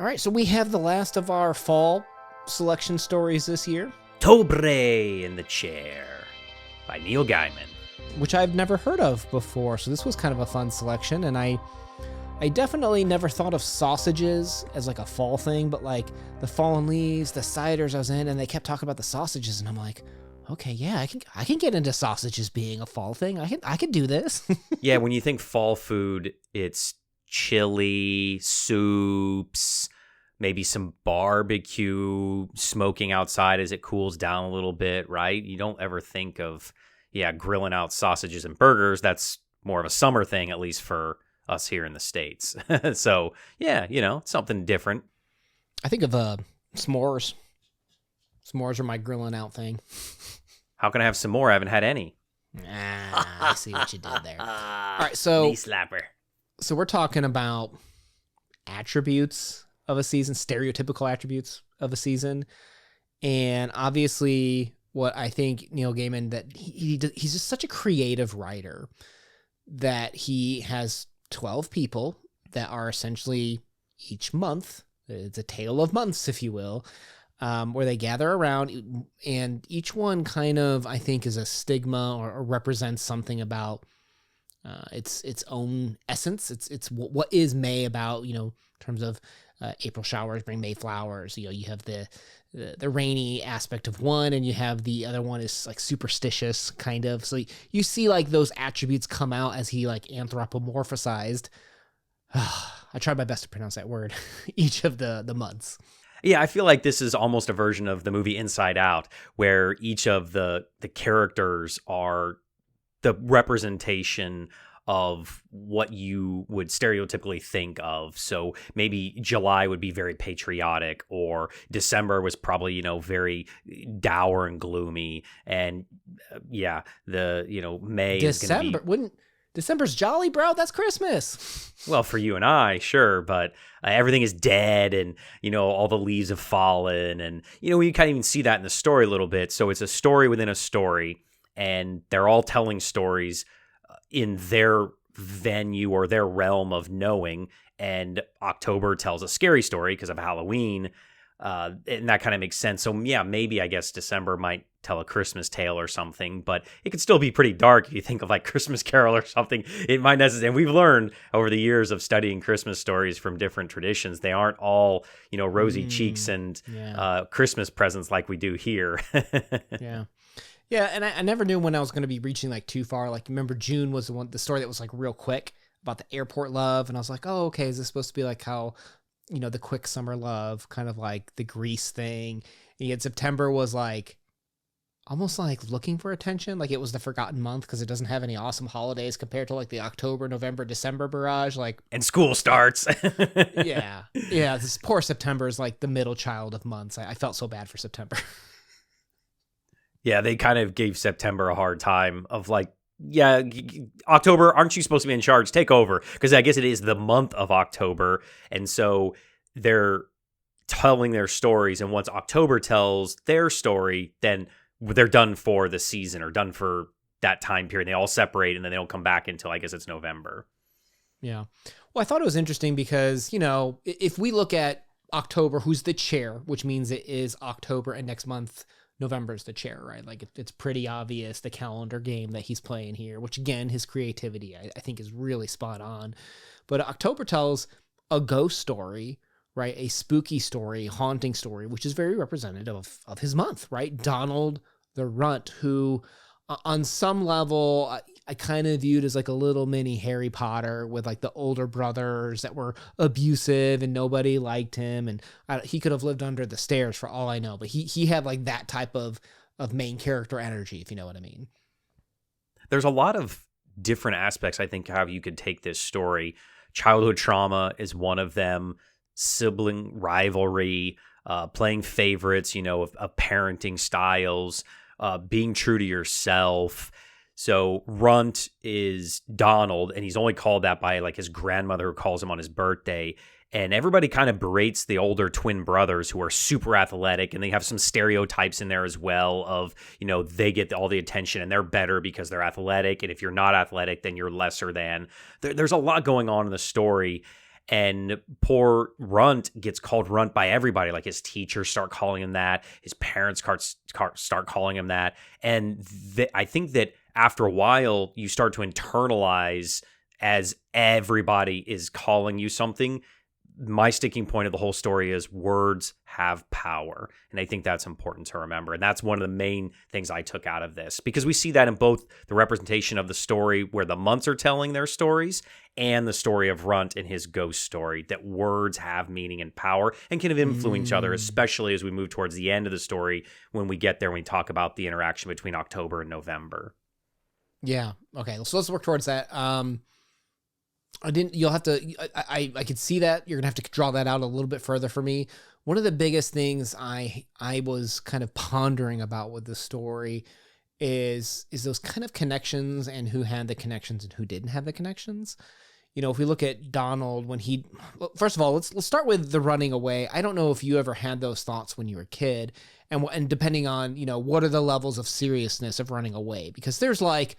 All right, so we have the last of our fall selection stories this year. Tobre in the Chair by Neil Gaiman. Which I've never heard of before, so this was kind of a fun selection, and I definitely never thought of sausages as like a fall thing, but like the fallen leaves, the ciders I was in, and they kept talking about the sausages, and I'm like, okay, yeah, I can get into sausages being a fall thing. I can do this. Yeah, when you think fall food, it's chili, soups, maybe some barbecue, smoking outside as it cools down a little bit, right? You don't ever think of, grilling out sausages and burgers. That's more of a summer thing, at least for us here in the States. So, yeah, something different. I think of s'mores. S'mores are my grilling out thing. How can I have some more? I haven't had any. I see what you did there. All right, so knee slapper. So we're talking about attributes of a season, stereotypical attributes of a season, and obviously, what I think Neil Gaiman that he's just such a creative writer that he has 12 people that are essentially each month. It's a tale of months, if you will. Where they gather around, and each one kind of, I think, is a stigma or represents something about its own essence. It's what is May about, in terms of April showers bring May flowers. You have the rainy aspect of one, and you have the other one is like superstitious kind of. So you see like those attributes come out as he like anthropomorphized. I tried my best to pronounce that word. Each of the months. Yeah, I feel like this is almost a version of the movie Inside Out, where each of the characters are the representation of what you would stereotypically think of. So maybe July would be very patriotic, or December was probably, very dour and gloomy. And May is going to be... December's jolly, bro. That's Christmas. Well, for you and I, sure, but everything is dead, and all the leaves have fallen, and we kind of even see that in the story a little bit. So it's a story within a story, and they're all telling stories in their venue or their realm of knowing. And October tells a scary story because of Halloween, and that kind of makes sense. So yeah, maybe I guess December might tell a Christmas tale or something, but it could still be pretty dark if you think of like Christmas Carol or something. It might necessarily, and we've learned over the years of studying Christmas stories from different traditions, they aren't all, rosy cheeks and Christmas presents like we do here. Yeah, and I never knew when I was going to be reaching like too far. Like, remember June was the story that was like real quick about the airport love, and I was like, oh, okay, is this supposed to be like how, the quick summer love, kind of like the Grease thing? And yet September was like almost like looking for attention, like it was the forgotten month because it doesn't have any awesome holidays compared to like the October, November, December barrage. Like, and school starts. yeah. This poor September is like the middle child of months. I felt so bad for September. Yeah, they kind of gave September a hard time of like, October, aren't you supposed to be in charge? Take over. Because I guess it is the month of October. And so they're telling their stories. And once October tells their story, then they're done for the season or done for that time period. They all separate, and then they don't come back until I guess it's November. Yeah. Well, I thought it was interesting because, if we look at October, who's the chair, which means it is October, and next month November's the chair, right? Like it's pretty obvious the calendar game that he's playing here, which again, his creativity, I think is really spot on. But October tells a ghost story, right? A spooky story, haunting story, which is very representative of his month, right? Donald the runt, who on some level I kind of viewed as like a little mini Harry Potter with like the older brothers that were abusive and nobody liked him, and he could have lived under the stairs for all I know, but he had like that type of main character energy, if you know what I mean. There's a lot of different aspects, I think, how you could take this story. Childhood trauma is one of them, sibling rivalry, playing favorites, of parenting styles, being true to yourself. So Runt is Donald, and he's only called that by like his grandmother who calls him on his birthday. And everybody kind of berates the older twin brothers who are super athletic, and they have some stereotypes in there as well of, they get all the attention and they're better because they're athletic. And if you're not athletic, then you're lesser than. There's a lot going on in the story. And poor Runt gets called Runt by everybody. Like his teachers start calling him that. His parents start calling him that. And I think that after a while, you start to internalize as everybody is calling you something. My sticking point of the whole story is words have power. And I think that's important to remember. And that's one of the main things I took out of this, because we see that in both the representation of the story where the months are telling their stories and the story of Runt and his ghost story, that words have meaning and power and can influence each other, especially as we move towards the end of the story when we get there, when we talk about the interaction between October and November. Yeah. Okay. So let's work towards that. You'll have to, I could see that you're gonna have to draw that out a little bit further for me. One of the biggest things I was kind of pondering about with the story is those kind of connections and who had the connections and who didn't have the connections. If we look at Donald first of all, let's start with the running away. I don't know if you ever had those thoughts when you were a kid, and depending on, what are the levels of seriousness of running away, because there's like,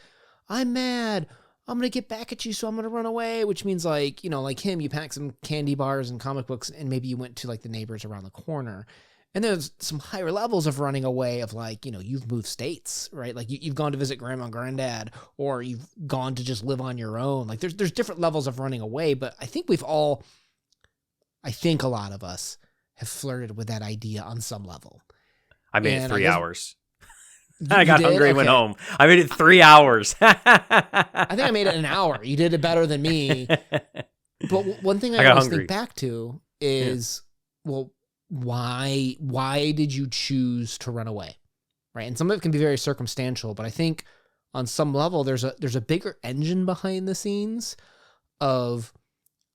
I'm mad, I'm going to get back at you, so I'm going to run away, which means like him, you pack some candy bars and comic books, and maybe you went to like the neighbors around the corner. And there's some higher levels of running away of like, you've moved states, right? Like you've gone to visit grandma and granddad, or you've gone to just live on your own. Like there's different levels of running away, but I think a lot of us have flirted with that idea on some level. I made it 3 hours. I got hungry and went home. I made it 3 hours. I think I made it an hour. You did it better than me. But one thing I always think back to is, well, why did you choose to run away? Right. And some of it can be very circumstantial, but I think on some level there's a bigger engine behind the scenes of,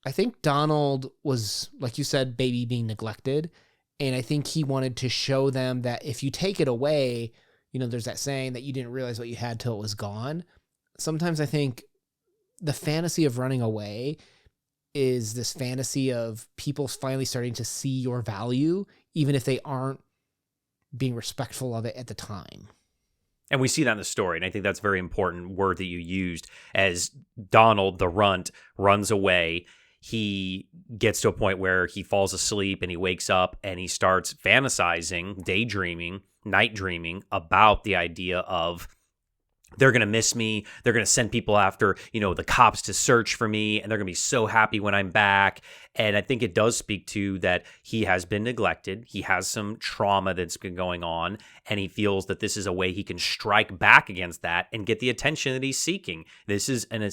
I think Donald was, like you said, baby being neglected. And I think he wanted to show them that if you take it away, there's that saying that you didn't realize what you had till it was gone. Sometimes I think the fantasy of running away is this fantasy of people finally starting to see your value, even if they aren't being respectful of it at the time. And we see that in the story, and I think that's a very important word that you used. As Donald, the runt, runs away, he gets to a point where he falls asleep and he wakes up and he starts fantasizing, daydreaming, night dreaming about the idea of, they're going to miss me. They're going to send people after, the cops to search for me, and they're going to be so happy when I'm back. And I think it does speak to that he has been neglected. He has some trauma that's been going on, and he feels that this is a way he can strike back against that and get the attention that he's seeking. This is an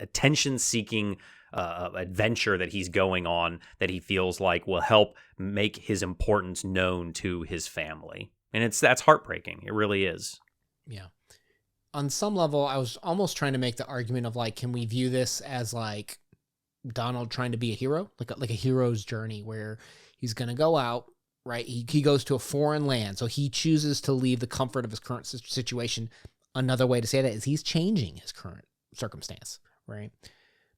attention-seeking adventure that he's going on that he feels like will help make his importance known to his family. And that's heartbreaking. It really is. Yeah. On some level, I was almost trying to make the argument of like, can we view this as like Donald trying to be a hero, like a hero's journey where he's going to go out, right? He goes to a foreign land, so he chooses to leave the comfort of his current situation. Another way to say that is he's changing his current circumstance, right?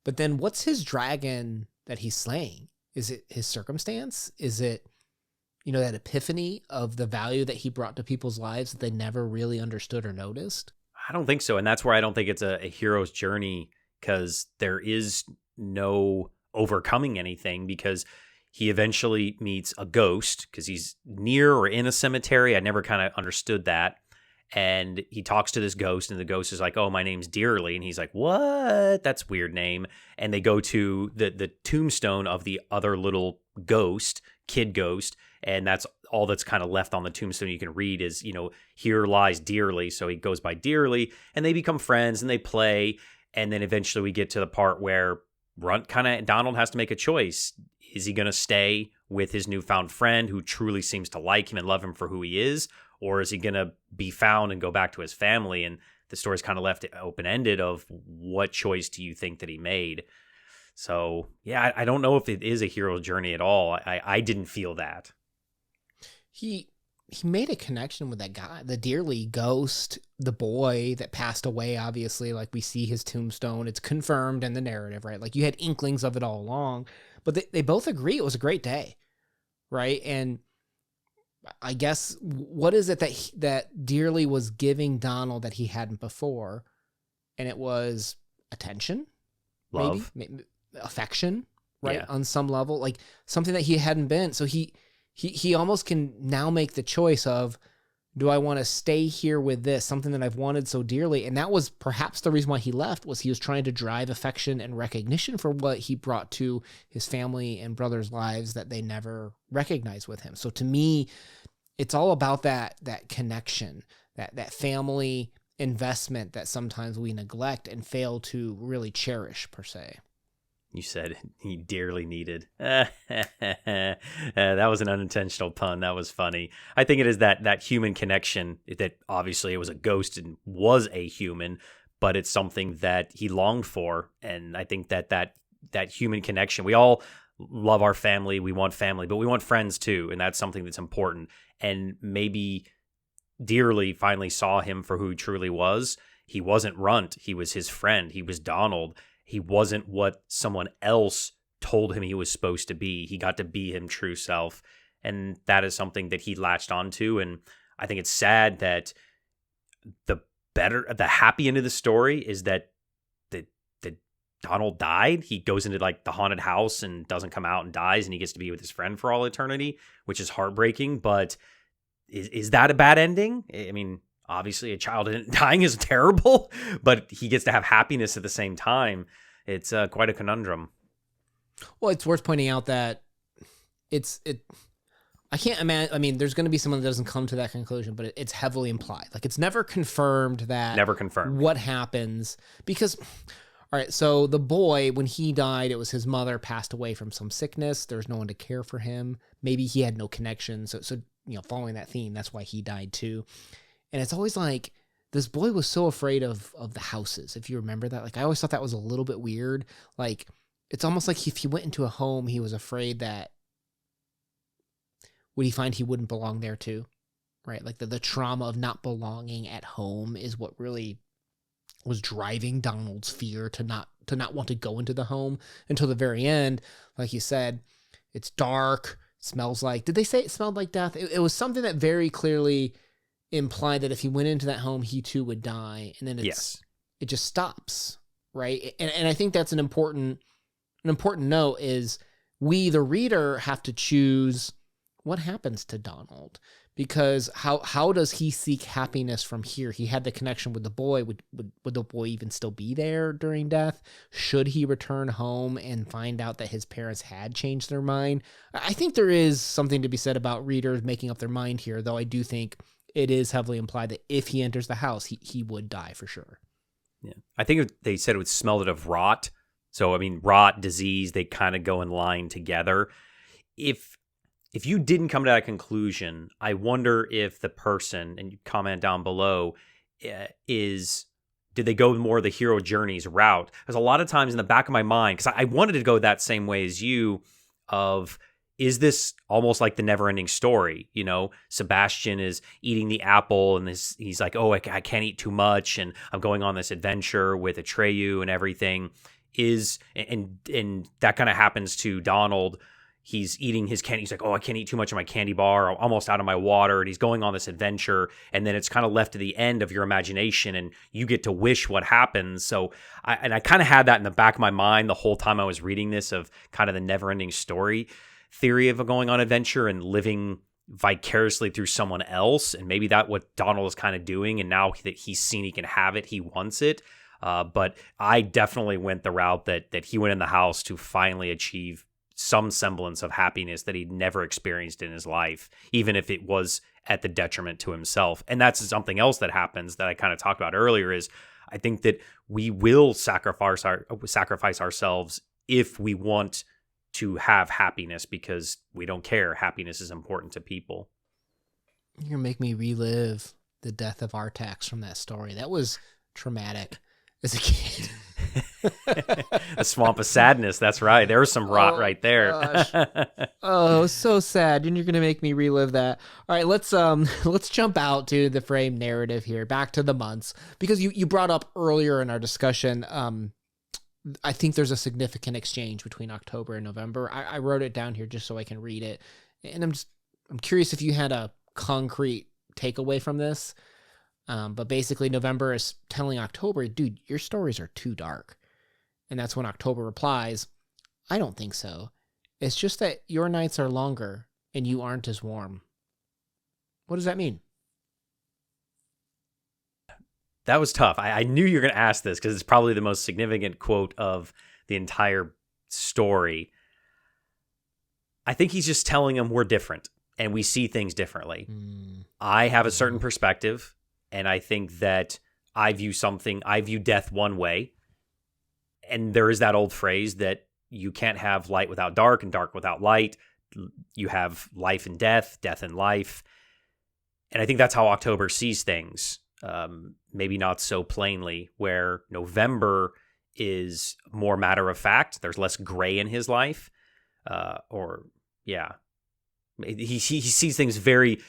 But then what's his dragon that he's slaying? Is it his circumstance? Is it, that epiphany of the value that he brought to people's lives that they never really understood or noticed? I don't think so. And that's where I don't think it's a hero's journey, because there is no overcoming anything, because he eventually meets a ghost because he's near or in a cemetery. I never kind of understood that. And he talks to this ghost, and the ghost is like, oh, my name's Dearly. And he's like, what? That's a weird name. And they go to the tombstone of the other little ghost, kid ghost. And that's all that's kind of left on the tombstone you can read is, here lies Dearly. So he goes by Dearly, and they become friends and they play. And then eventually we get to the part where Donald has to make a choice. Is he going to stay with his newfound friend who truly seems to like him and love him for who he is? Or is he going to be found and go back to his family? And the story's kind of left open-ended of what choice do you think that he made? So, yeah, I don't know if it is a hero's journey at all. I didn't feel that. He made a connection with that guy, the Dearly ghost, the boy that passed away, obviously. Like, we see his tombstone. It's confirmed in the narrative, right? Like, you had inklings of it all along. But they both agree it was a great day, right? And I guess, what is it that Dearly was giving Donald that he hadn't before? And it was attention, love, maybe affection, right? Yeah. On some level, like something that he hadn't been. So he almost can now make the choice of, do I want to stay here with this, something that I've wanted so dearly? And that was perhaps the reason why he left, was he was trying to drive affection and recognition for what he brought to his family and brothers' lives that they never recognized with him. So to me, it's all about that connection, that family investment that sometimes we neglect and fail to really cherish, per se. You said he dearly needed. That was an unintentional pun. That was funny. I think it is that human connection that obviously it was a ghost and was a human, but it's something that he longed for. And I think that human connection, we all love our family. We want family, but we want friends too. And that's something that's important. And maybe dearly finally saw him for who he truly was. He wasn't Runt. He was his friend. He was Donald. He wasn't what someone else told him he was supposed to be. He got to be him true self. And that is something that he latched onto. And I think it's sad that the happy end of the story is that Donald died. He goes into like the haunted house and doesn't come out and dies, and he gets to be with his friend for all eternity, which is heartbreaking. But is that a bad ending? I mean, obviously a child dying is terrible, but he gets to have happiness at the same time. It's quite a conundrum. Well, it's worth pointing out that I can't imagine. I mean, there's going to be someone that doesn't come to that conclusion, but it's heavily implied. Like, it's never confirmed what happens, because, all right, so the boy, when he died, it was his mother passed away from some sickness. There's no one to care for him. Maybe he had no connection. So following that theme, that's why he died too. And it's always like, this boy was so afraid of the houses, if you remember that. Like, I always thought that was a little bit weird. Like, it's almost like if he went into a home, he was afraid that, would he find he wouldn't belong there too? Right? Like, the trauma of not belonging at home is what really was driving Donald's fear to not want to go into the home until the very end. Like you said, it's dark, smells like, did they say it smelled like death? It was something that very clearly implied that if he went into that home, he too would die. And then it just stops, right? And I think that's an important note is we, the reader, have to choose what happens to Donald, because how does he seek happiness from here? He had the connection with the boy. Would the boy even still be there during death? Should he return home and find out that his parents had changed their mind? I think there is something to be said about readers making up their mind here, though I do think it is heavily implied that if he enters the house, he would die for sure. Yeah, I think they said it would smell it of rot. So, I mean, rot, disease, they kind of go in line together. If you didn't come to that conclusion, I wonder if the person, and you comment down below, did they go more the hero journeys route? Because a lot of times in the back of my mind, because I wanted to go that same way as you, of, is this almost like the never-ending story? You know, Sebastian is eating the apple, and he's like, oh, I can't eat too much, and I'm going on this adventure with Atreyu and everything. And that kind of happens to Donald. He's eating his candy. He's like, oh, I can't eat too much of my candy bar. I'm almost out of my water. And he's going on this adventure. And then it's kind of left to the end of your imagination, and you get to wish what happens. So I kind of had that in the back of my mind the whole time I was reading this, of kind of the never-ending story theory of going on adventure and living vicariously through someone else. And maybe that's what Donald is kind of doing. And now that he's seen he can have it, he wants it. But I definitely went the route that he went in the house to finally achieve some semblance of happiness that he'd never experienced in his life, even if it was at the detriment to himself. And that's something else that happens that I kind of talked about earlier, is I think that we will sacrifice ourselves if we want to have happiness, because we don't care. Happiness is important to people. You're going to make me relive the death of Artax from that story. That was traumatic as a kid. A swamp of sadness. That's right. There was some rot right there. Oh, so sad. And you're going to make me relive that. All right, let's jump out to the frame narrative here, back to the months, because you brought up earlier in our discussion, I think there's a significant exchange between October and November. I wrote it down here just so I can read it. And I'm curious if you had a concrete takeaway from this. But basically November is telling October, dude, your stories are too dark. And that's when October replies, I don't think so. It's just that your nights are longer and you aren't as warm. What does that mean? That was tough. I knew you were going to ask this because it's probably the most significant quote of the entire story. I think he's just telling them we're different and we see things differently. I have a certain perspective, and I think that I view death one way. And there is that old phrase that you can't have light without dark and dark without light. You have life and death, death and life. And I think that's how October sees things. Maybe not so plainly, where November is more matter of fact. There's less gray in his life. He sees things very,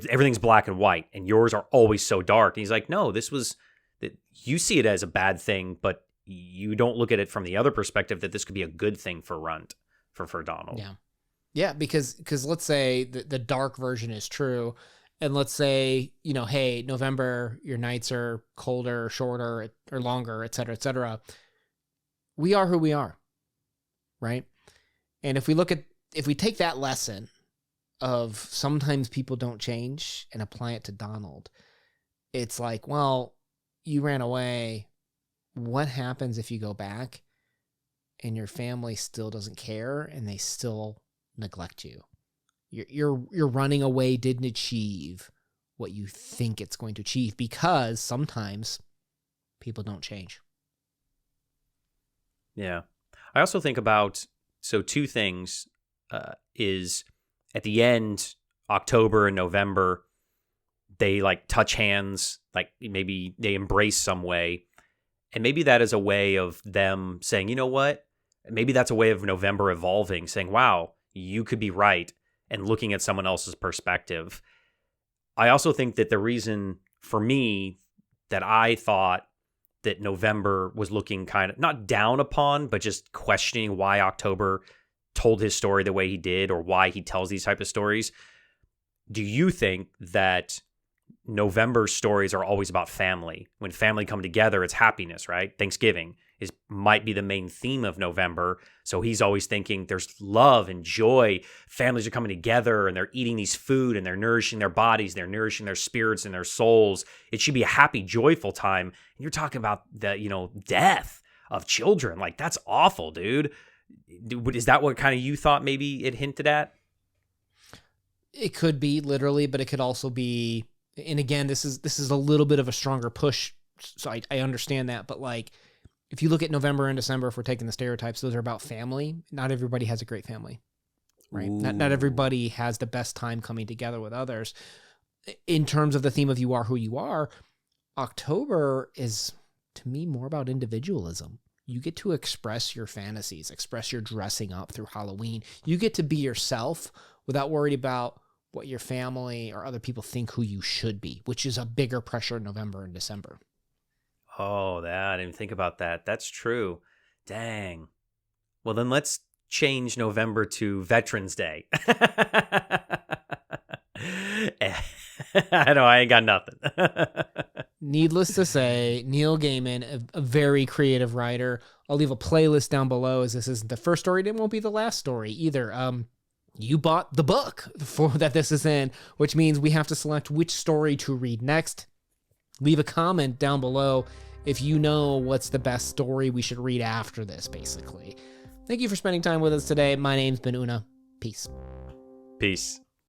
everything's black and white, and yours are always so dark. And he's like, no, you see it as a bad thing, but you don't look at it from the other perspective that this could be a good thing for Runt, for Donald. Yeah, because let's say the dark version is true. And let's say, hey, November, your nights are colder, shorter, or longer, et cetera, et cetera. We are who we are, right? And if we take that lesson of sometimes people don't change and apply it to Donald, it's like, well, you ran away. What happens if you go back and your family still doesn't care and they still neglect you? Your running away didn't achieve what you think it's going to achieve, because sometimes people don't change. Yeah. I also think about, two things is at the end, October and November, they like touch hands, like maybe they embrace some way. And maybe that is a way of them saying, you know what? Maybe that's a way of November evolving, saying, wow, you could be right, and looking at someone else's perspective. I also think that the reason for me that I thought that November was looking kind of not down upon, but just questioning why October told his story the way he did, or why he tells these type of stories. Do you think that November's stories are always about family? When family come together, it's happiness, right? Thanksgiving might be the main theme of November. So he's always thinking there's love and joy. Families are coming together and they're eating these food and they're nourishing their bodies. They're nourishing their spirits and their souls. It should be a happy, joyful time. And you're talking about the, death of children. Like, that's awful, dude. Is that what kind of you thought maybe it hinted at? It could be literally, but it could also be, and again, this is a little bit of a stronger push. So I understand that, but like, if you look at November and December, if we're taking the stereotypes, those are about family. Not everybody has a great family, right? Not everybody has the best time coming together with others. In terms of the theme of you are who you are, October is, to me, more about individualism. You get to express your fantasies, express your dressing up through Halloween. You get to be yourself without worried about what your family or other people think who you should be, which is a bigger pressure in November and December. Oh, I didn't even think about that. That's true. Dang. Well, then let's change November to Veterans Day. I know, I ain't got nothing. Needless to say, Neil Gaiman, a very creative writer. I'll leave a playlist down below, as this isn't the first story. It won't be the last story either. You bought the book that this is in, which means we have to select which story to read next. Leave a comment down below if you know what's the best story we should read after this, basically. Thank you for spending time with us today. My name's been Una. Peace. Peace.